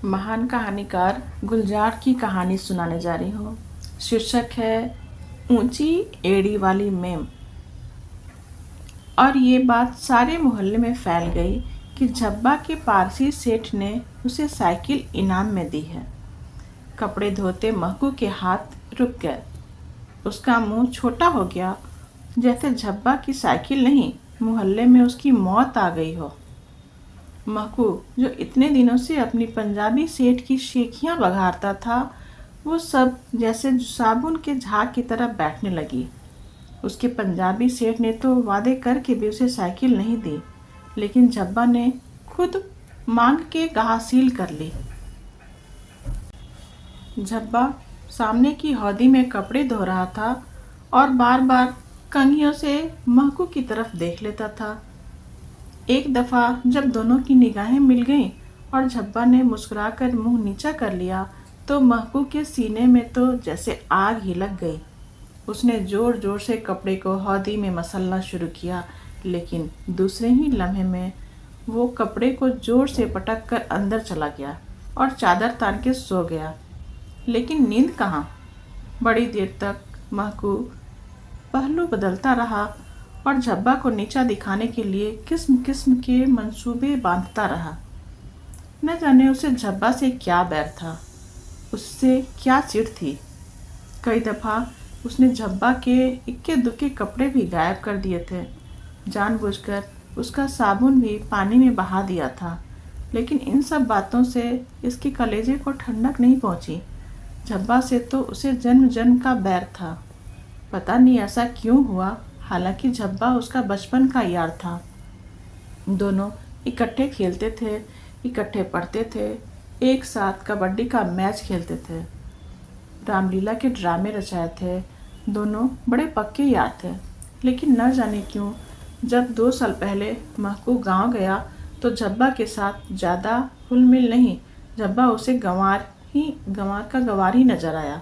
महान कहानीकार गुलजार की कहानी सुनाने जा रही हूँ। शीर्षक है ऊंची एड़ी वाली मेम। और ये बात सारे मोहल्ले में फैल गई कि झब्बा के पारसी सेठ ने उसे साइकिल इनाम में दी है। कपड़े धोते महकू के हाथ रुक गए। उसका मुंह छोटा हो गया, जैसे झब्बा की साइकिल नहीं, मोहल्ले में उसकी मौत आ गई हो। महकू, जो इतने दिनों से अपनी पंजाबी सेठ की शेखियाँ बघारता था, वो सब जैसे साबुन के झाग की तरह बैठने लगी। उसके पंजाबी सेठ ने तो वादे करके भी उसे साइकिल नहीं दी, लेकिन झब्बा ने खुद मांग के हासिल कर ली। झब्बा सामने की हौदी में कपड़े धो रहा था और बार बार कंघियों से महकू की तरफ देख लेता था। एक दफ़ा जब दोनों की निगाहें मिल गईं और झब्बा ने मुस्कुराकर मुंह नीचा कर लिया, तो महकू के सीने में तो जैसे आग ही लग गई। उसने ज़ोर ज़ोर से कपड़े को हौदी में मसलना शुरू किया, लेकिन दूसरे ही लम्हे में वो कपड़े को ज़ोर से पटक कर अंदर चला गया और चादर तान के सो गया। लेकिन नींद कहाँ। बड़ी देर तक महकू पहलू बदलता रहा और झब्बा को नीचा दिखाने के लिए किस्म किस्म के मंसूबे बांधता रहा। न जाने उसे झब्बा से क्या बैर था, उससे क्या चिढ़ थी। कई दफ़ा उसने झब्बा के इक्के दुक्के कपड़े भी गायब कर दिए थे। जानबूझकर उसका साबुन भी पानी में बहा दिया था, लेकिन इन सब बातों से इसके कलेजे को ठंडक नहीं पहुंची। झब्बा से तो उसे जन्म जन्म का बैर था। पता नहीं ऐसा क्यों हुआ, हालांकि झब्बा उसका बचपन का यार था। दोनों इकट्ठे खेलते थे, इकट्ठे पढ़ते थे, एक साथ कबड्डी का मैच खेलते थे, रामलीला के ड्रामे रचाए थे। दोनों बड़े पक्के यार थे। लेकिन न जाने क्यों जब 2 साल पहले महकू गांव गया तो झब्बा के साथ ज़्यादा घुल-मिल नहीं। झब्बा उसे गंवार का गंवार ही नजर आया।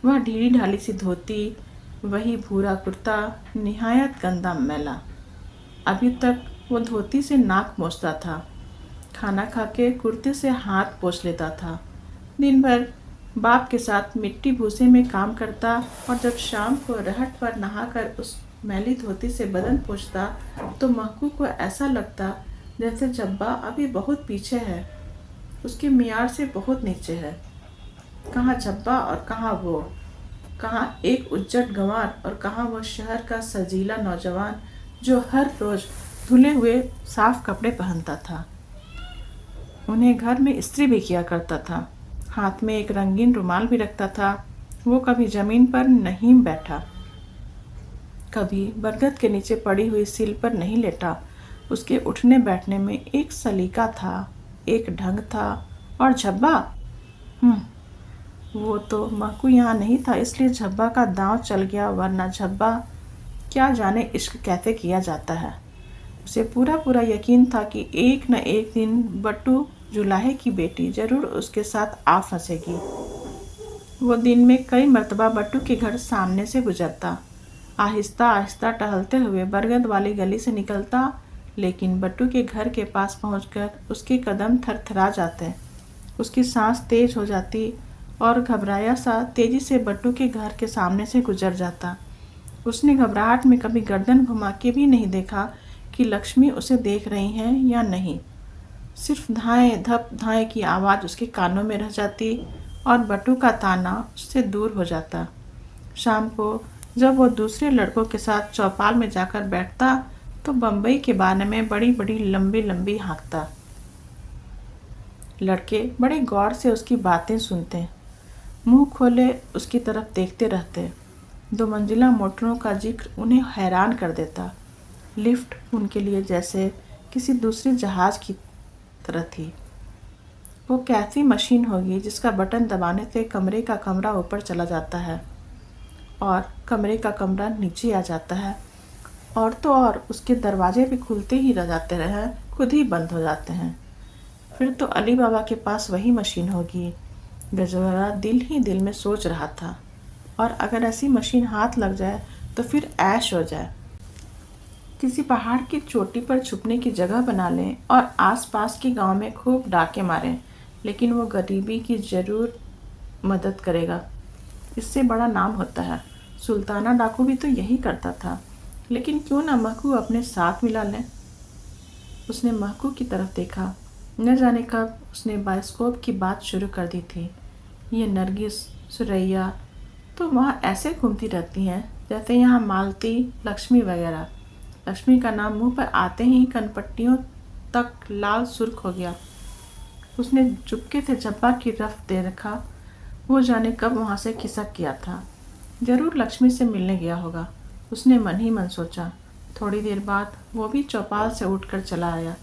वह ढीली ढाली सी धोती, वही भूरा कुर्ता, निहायत गंदा मैला। अभी तक वो धोती से नाक पोंछता था, खाना खा के कुर्ते से हाथ पोंछ लेता था, दिन भर बाप के साथ मिट्टी भूसे में काम करता और जब शाम को रहट पर नहाकर उस मैली धोती से बदन पोंछता तो महकू को ऐसा लगता जैसे झब्बा अभी बहुत पीछे है, उसके मियार से बहुत नीचे है। कहाँ झब्बा और कहाँ वो, कहाँ एक उज्जट गंवार और कहाँ वो शहर का सजीला नौजवान जो हर रोज धुले हुए साफ कपड़े पहनता था। उन्हें घर में इस्त्री भी किया करता था, हाथ में एक रंगीन रुमाल भी रखता था। वो कभी जमीन पर नहीं बैठा, कभी बरगद के नीचे पड़ी हुई सील पर नहीं लेटा। उसके उठने बैठने में एक सलीका था, एक ढंग था। और झब्बा, वो तो महकू यहाँ नहीं था, इसलिए झब्बा का दांव चल गया, वरना झब्बा क्या जाने इश्क कैसे किया जाता है। उसे पूरा पूरा यकीन था कि एक न एक दिन बट्टू जुलाहे की बेटी जरूर उसके साथ आ फंसेगी। वो दिन में कई मर्तबा बट्टू के घर सामने से गुजरता, आहिस्ता आहिस्ता टहलते हुए बरगद वाली गली से निकलता, लेकिन बट्टू के घर के पास पहुंचकर उसके कदम थरथरा जाते, उसकी सांस तेज हो जाती और घबराया सा तेजी से बट्टू के घर के सामने से गुजर जाता। उसने घबराहट में कभी गर्दन घुमा के भी नहीं देखा कि लक्ष्मी उसे देख रही हैं या नहीं। सिर्फ धाएं धप धाएं की आवाज़ उसके कानों में रह जाती और बट्टू का ताना उससे दूर हो जाता। शाम को जब वो दूसरे लड़कों के साथ चौपाल में जाकर बैठता तो बम्बई के बारे में बड़ी बड़ी लंबी लंबी हाँकता। लड़के बड़े गौर से उसकी बातें सुनते, मुंह खोले उसकी तरफ देखते रहते। 2 मंजिला मोटरों का जिक्र उन्हें हैरान कर देता। लिफ्ट उनके लिए जैसे किसी दूसरे जहाज की तरह थी। वो कैसी मशीन होगी जिसका बटन दबाने से कमरे का कमरा ऊपर चला जाता है और कमरे का कमरा नीचे आ जाता है, और तो और उसके दरवाजे भी खुलते ही रह जाते रहे, खुद ही बंद हो जाते हैं। फिर तो अली बाबा के पास वही मशीन होगी, गजरा दिल ही दिल में सोच रहा था। और अगर ऐसी मशीन हाथ लग जाए तो फिर ऐश हो जाए। किसी पहाड़ की चोटी पर छुपने की जगह बना लें और आसपास के गांव में खूब डाके मारें, लेकिन वो गरीबी की ज़रूर मदद करेगा। इससे बड़ा नाम होता है। सुल्ताना डाकू भी तो यही करता था। लेकिन क्यों ना महकू अपने साथ मिला लें। उसने महकू की तरफ देखा। न जाने कब उसने बायोस्कोप की बात शुरू कर दी थी। ये नरगिस, सुरैया तो वहाँ ऐसे घूमती रहती हैं जैसे यहाँ मालती, लक्ष्मी वगैरह। लक्ष्मी का नाम मुंह पर आते ही कनपट्टियों तक लाल सुर्ख हो गया। उसने चुपके से झब्बा की रफ दे रखा। वो जाने कब वहाँ से खिसक गया था। जरूर लक्ष्मी से मिलने गया होगा, उसने मन ही मन सोचा। थोड़ी देर बाद वो भी चौपाल से उठकर चला आया।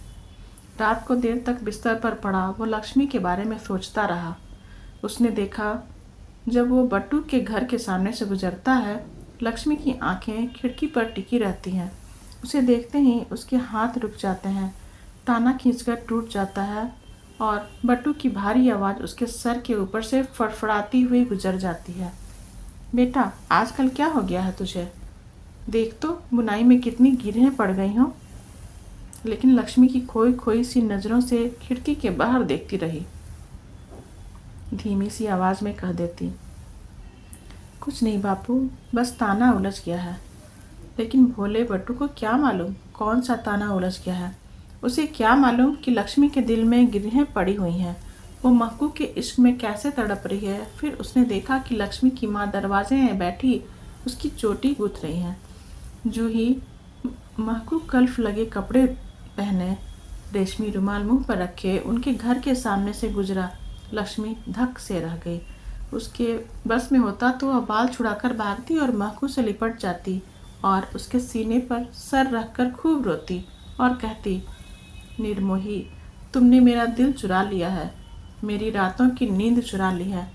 रात को देर तक बिस्तर पर पड़ा वो लक्ष्मी के बारे में सोचता रहा। उसने देखा जब वो बट्टू के घर के सामने से गुजरता है, लक्ष्मी की आंखें खिड़की पर टिकी रहती हैं। उसे देखते ही उसके हाथ रुक जाते हैं, ताना खींचकर टूट जाता है और बट्टू की भारी आवाज़ उसके सर के ऊपर से फड़फड़ाती हुई गुजर जाती है। बेटा, आजकल क्या हो गया है तुझे? देख तो बुनाई में कितनी गिरहें पड़ गई हों। लेकिन लक्ष्मी की खोई खोई सी नज़रों से खिड़की के बाहर देखती रही। धीमी सी आवाज़ में कह देती, कुछ नहीं बापू, बस ताना उलझ गया है। लेकिन भोले बट्टू को क्या मालूम कौन सा ताना उलझ गया है। उसे क्या मालूम कि लक्ष्मी के दिल में गिरहें पड़ी हुई हैं। वो महकू के इश्क में कैसे तड़प रही है। फिर उसने देखा कि लक्ष्मी की माँ दरवाजे में बैठी उसकी चोटी गूंथ रही हैं। जो ही महकू कल्फ लगे कपड़े पहने, रेशमी रुमाल मुंह पर रखे उनके घर के सामने से गुजरा, लक्ष्मी धक से रह गई। उसके बस में होता तो वह बाल छुड़ाकर भागती और महकू से लिपट जाती और उसके सीने पर सर रखकर खूब रोती और कहती, निर्मोही, तुमने मेरा दिल चुरा लिया है, मेरी रातों की नींद चुरा ली है।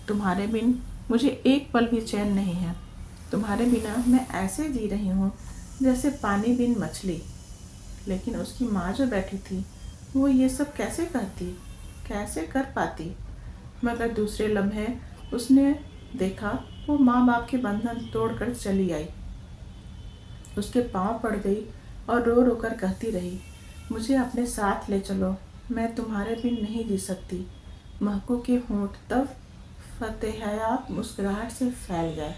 तुम्हारे बिन मुझे एक पल भी चैन नहीं है। तुम्हारे बिना मैं ऐसे जी रही हूँ जैसे पानी बिन मछली। लेकिन उसकी माँ जो बैठी थी, वो ये सब कैसे कहती, कैसे कर पाती? मगर दूसरे लम्हे उसने देखा वो माँ बाप के बंधन तोड़कर चली आई। उसके पाँव पड़ गई और रो रो कर कहती रही, मुझे अपने साथ ले चलो, मैं तुम्हारे बिन नहीं जी सकती। महकू के होंठ तब फतेहयाब मुस्कुराहट से फैल गए।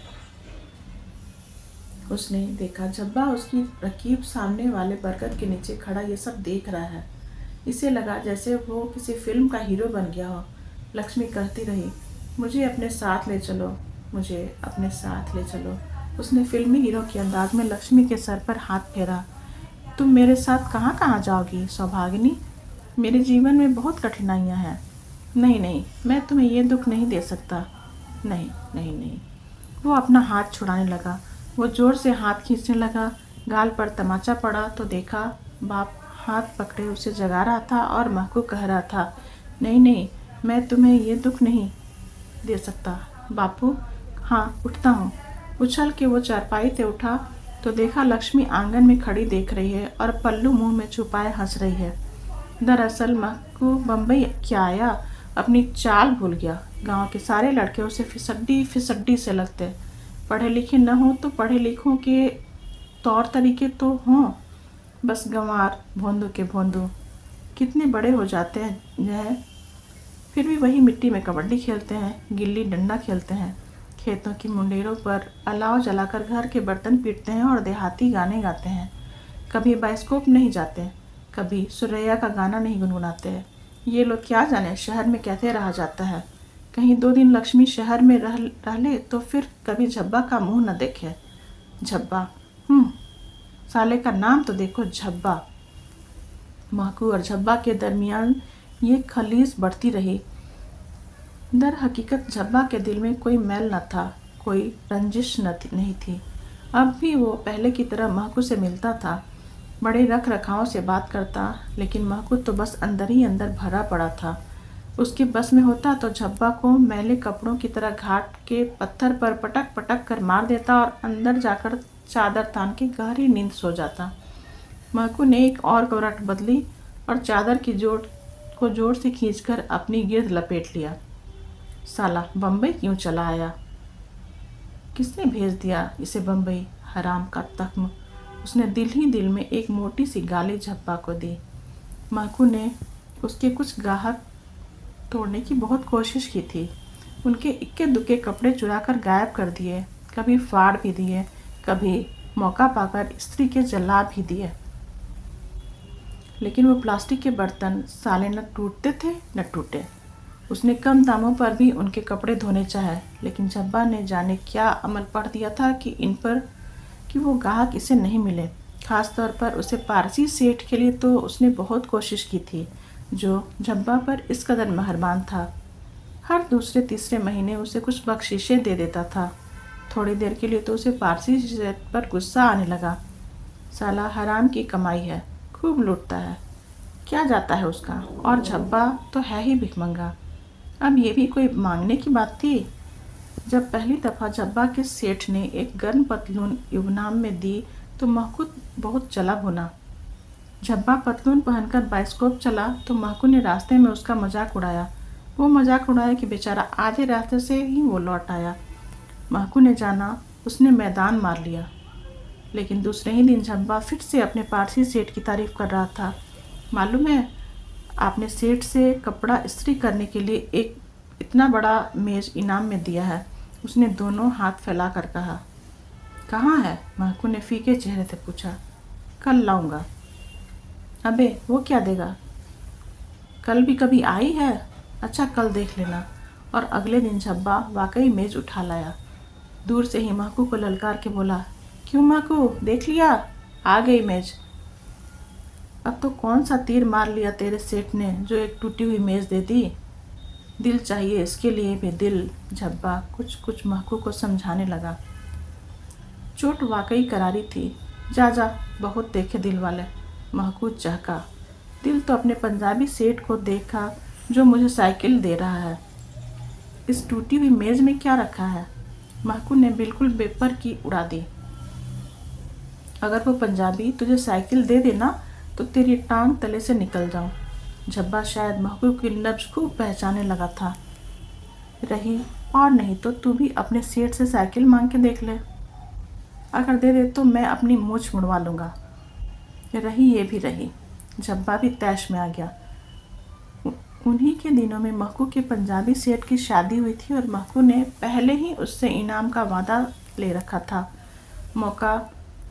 उसने देखा झब्बा उसकी रकीब सामने वाले बरगद के नीचे खड़ा ये सब देख रहा है। इसे लगा जैसे वो किसी फिल्म का हीरो बन गया हो। लक्ष्मी कहती रही, मुझे अपने साथ ले चलो, मुझे अपने साथ ले चलो। उसने फिल्मी हीरो के अंदाज में लक्ष्मी के सर पर हाथ फेरा। तुम मेरे साथ कहाँ कहाँ जाओगी सौभागिनी? मेरे जीवन में बहुत कठिनाइयाँ हैं। नहीं नहीं, मैं तुम्हें ये दुख नहीं दे सकता। नहीं नहीं नहीं। वो अपना हाथ छुड़ाने लगा। वो जोर से हाथ खींचने लगा। गाल पर तमाचा पड़ा तो देखा बाप हाथ पकड़े उसे जगा रहा था और महकू कह रहा था, नहीं नहीं, मैं तुम्हें ये दुख नहीं दे सकता बापू। हाँ, उठता हूँ। उछल के वो चारपाई से उठा तो देखा लक्ष्मी आंगन में खड़ी देख रही है और पल्लू मुंह में छुपाए हंस रही है। दरअसल महकू बम्बई क्या आया, अपनी चाल भूल गया। गांव के सारे लड़के उसे फिसड्डी फिसड्डी से लगते। पढ़े लिखे न हो तो पढ़े लिखों के तौर तरीके तो हों, बस गंवार भोंदू के भोंदू कितने बड़े हो जाते हैं यह। फिर भी वही मिट्टी में कबड्डी खेलते हैं, गिल्ली डंडा खेलते हैं, खेतों की मुंडेरों पर अलाव जलाकर घर के बर्तन पीटते हैं और देहाती गाने गाते हैं। कभी बायोस्कोप नहीं जाते, कभी सुरैया का गाना नहीं गुनगुनाते हैं। ये लोग क्या जाने शहर में कैसे रहा जाता है। कहीं 2 दिन लक्ष्मी शहर में रह ले तो फिर कभी झब्बा का मुंह न देखे। झब्बा, साले का नाम तो देखो, झब्बा। महकू और झब्बा के दरमियान ये खलीस बढ़ती रही। दर हकीकत झब्बा के दिल में कोई मैल न था, कोई रंजिश नहीं थी। अब भी वो पहले की तरह महकू से मिलता था, बड़े रख रखाव से बात करता, लेकिन महकू तो बस अंदर ही अंदर भरा पड़ा था। उसके बस में होता तो झब्बा को मैले कपड़ों की तरह घाट के पत्थर पर पटक पटक कर मार देता और अंदर जाकर चादर तान के गहरी नींद सो जाता। महकू ने एक और करवट बदली और चादर की जोर से खींचकर अपनी गिर्द लपेट लिया। साला बम्बई क्यों चला आया? किसने भेज दिया इसे बम्बई, हराम का तख्म? उसने दिल ही दिल में एक मोटी सी गाली झब्बा को दी। महकू ने उसके कुछ गाहक तोड़ने की बहुत कोशिश की थी। उनके इक्के दुक्के कपड़े चुराकर गायब कर दिए, कभी फाड़ भी दिए, कभी मौका पाकर स्त्री के जला भी दिए। लेकिन वो प्लास्टिक के बर्तन साले न टूटते थे न टूटे। उसने कम दामों पर भी उनके कपड़े धोने चाहे, लेकिन झब्बा ने जाने क्या अमल पढ़ दिया था कि इन पर कि वो ग्राहक इसे नहीं मिले। खास तौर पर उसे पारसी सेठ के लिए तो उसने बहुत कोशिश की थी, जो झब्बा पर इस कदर मेहरबान था। हर दूसरे तीसरे महीने उसे कुछ बख्शीशें दे देता था। थोड़ी देर के लिए तो उसे पारसी सेठ पर गुस्सा आने लगा। साला हराम की कमाई है, खूब लूटता है, क्या जाता है उसका। और झब्बा तो है ही भिखमंगा। अब ये भी कोई मांगने की बात थी। जब पहली दफ़ा झब्बा के सेठ ने एक गर्म पतलून इनाम में दी तो महकू बहुत चला भुना। झब्बा पतलून पहनकर बाइस्कोप चला तो महकू ने रास्ते में उसका मजाक उड़ाया। वो मजाक उड़ाया कि बेचारा आधे रास्ते से ही वो लौट आया। महकू ने जाना उसने मैदान मार लिया। लेकिन दूसरे ही दिन झब्बा फिर से अपने पारसी सेठ की तारीफ कर रहा था। मालूम है, आपने सेठ से कपड़ा इस्त्री करने के लिए एक इतना बड़ा मेज इनाम में दिया है। उसने दोनों हाथ फैला कर कहा। कहाँ है? महकू ने फीके चेहरे से पूछा। कल लाऊंगा। अबे वो क्या देगा? कल भी कभी आई है? अच्छा कल देख लेना। और अगले दिन झब्बा वाकई मेज उठा लाया। दूर से ही महकू को ललकार के बोला, क्यों महकू, देख लिया? आ गई मेज। अब तो कौन सा तीर मार लिया तेरे सेठ ने जो एक टूटी हुई मेज दे दी? दिल चाहिए इसके लिए भी दिल। झब्बा कुछ कुछ महकू को समझाने लगा। चोट वाकई करारी थी। जा जा, बहुत देखे दिल वाले। महकू चहका। दिल तो अपने पंजाबी सेठ को देखा जो मुझे साइकिल दे रहा है। इस टूटी हुई मेज में क्या रखा है? महकू ने बिल्कुल बेपर की उड़ा दी। अगर वो पंजाबी तुझे साइकिल दे देना तो तेरी टांग तले से निकल जाऊं। झब्बा शायद महकू की लफ्ज खूब पहचाने लगा था। रही और नहीं तो तू भी अपने सेठ से साइकिल मांग के देख ले। अगर दे दे तो मैं अपनी मूंछ मुड़वा लूँगा। रही ये भी रही। झब्बा भी तैश में आ गया। उन्हीं के दिनों में महकू के पंजाबी सेठ की शादी हुई थी और महकू ने पहले ही उससे इनाम का वादा ले रखा था। मौका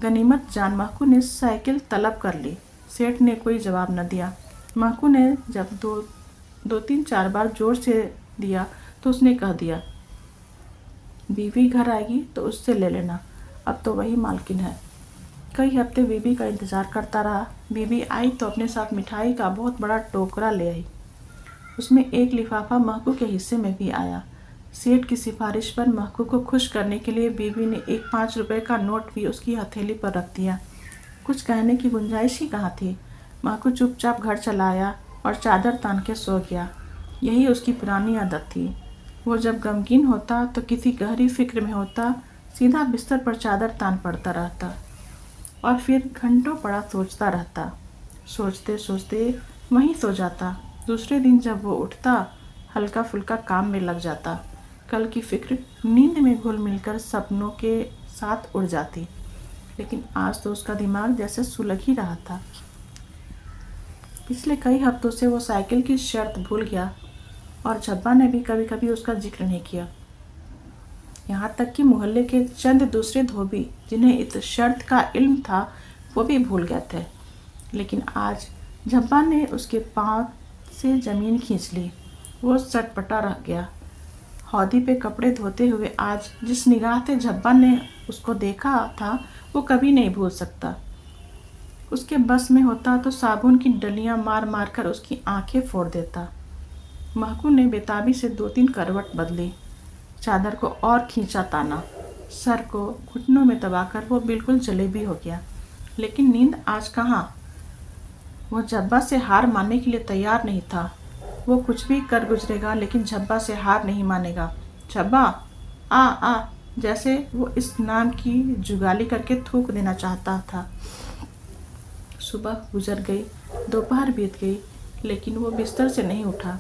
गनीमत जान महकू ने साइकिल तलब कर ली। सेठ ने कोई जवाब न दिया। महकू ने जब दो तीन चार बार जोर से दिया तो उसने कह दिया, बीवी घर आएगी तो उससे ले लेना, अब तो वही मालकिन है। कई हफ्ते बीवी का इंतज़ार करता रहा। बीवी आई तो अपने साथ मिठाई का बहुत बड़ा टोकरा ले आई। उसमें एक लिफाफा महकू के हिस्से में भी आया। सेठ की सिफारिश पर महकू को खुश करने के लिए बीवी ने एक 5 रुपए का नोट भी उसकी हथेली पर रख दिया। कुछ कहने की गुंजाइश ही कहाँ थी। महकू चुपचाप घर चला आया और चादर तान के सो गया। यही उसकी पुरानी आदत थी। वो जब गमगीन होता तो किसी गहरी फिक्र में होता, सीधा बिस्तर पर चादर तान पड़ता रहता और फिर घंटों पड़ा सोचता रहता। सोचते सोचते वहीं सो जाता। दूसरे दिन जब वो उठता, हल्का फुल्का काम में लग जाता। कल की फिक्र नींद में घुल मिलकर सपनों के साथ उड़ जाती। लेकिन आज तो उसका दिमाग जैसे सुलग ही रहा था। पिछले कई हफ्तों से वो साइकिल की शर्त भूल गया और झब्बा ने भी कभी कभी उसका जिक्र नहीं किया। यहाँ तक कि मोहल्ले के चंद दूसरे धोबी जिन्हें इस शर्त का इल्म था वो भी भूल गए थे। लेकिन आज झब्बा ने उसके पाँव से ज़मीन खींच ली। वो चटपटा रह गया। हौदी पे कपड़े धोते हुए आज जिस निगाह से झब्बा ने उसको देखा था वो कभी नहीं भूल सकता। उसके बस में होता तो साबुन की डलियां मार मार कर उसकी आंखें फोड़ देता। महकू ने बेताबी से 2-3 करवट बदली, चादर को और खींचा ताना। सर को घुटनों में दबाकर वो बिल्कुल जलेबी हो गया। लेकिन नींद आज कहाँ। वो झब्बा से हार मानने के लिए तैयार नहीं था। वो कुछ भी कर गुजरेगा लेकिन झब्बा से हार नहीं मानेगा। झब्बा आ आ, जैसे वो इस नाम की जुगाली करके थूक देना चाहता था। सुबह गुजर गई, दोपहर बीत गई, लेकिन वो बिस्तर से नहीं उठा।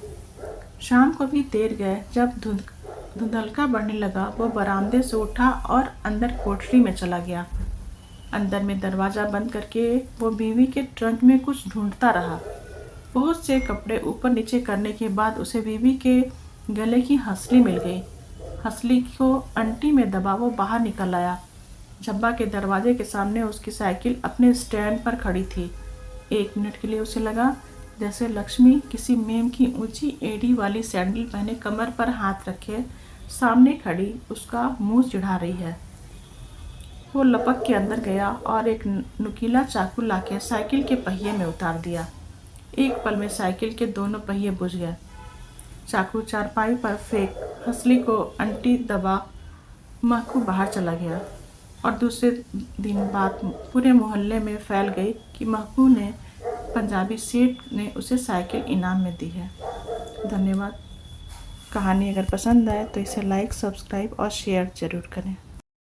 शाम को भी देर गए। जब धुंधलका बढ़ने लगा वो बरामदे से उठा और अंदर कोठरी में चला गया। अंदर में दरवाज़ा बंद करके वो बीवी के ट्रंक में कुछ ढूंढता रहा। बहुत से कपड़े ऊपर नीचे करने के बाद उसे बीवी के गले की हंसली मिल गई। हंसली को अंटी में दबा वो बाहर निकल आया। झब्बा के दरवाजे के सामने उसकी साइकिल अपने स्टैंड पर खड़ी थी। 1 मिनट के लिए उसे लगा जैसे लक्ष्मी किसी मेम की ऊंची एड़ी वाली सैंडल पहने कमर पर हाथ रखे सामने खड़ी उसका मुंह चिढ़ा रही है। वो लपक के अंदर गया और एक नुकीला चाकू लाके साइकिल के पहिए में उतार दिया। एक पल में साइकिल के दोनों पहिए बुझ गए। चाकू चारपाई पर फेंक हंसली को अंटी दबा महकू बाहर चला गया और दूसरे दिन बात पूरे मोहल्ले में फैल गई कि महकू ने पंजाबी सेठ ने उसे साइकिल इनाम में दी है। धन्यवाद। कहानी अगर पसंद आए तो इसे लाइक, सब्सक्राइब और शेयर ज़रूर करें।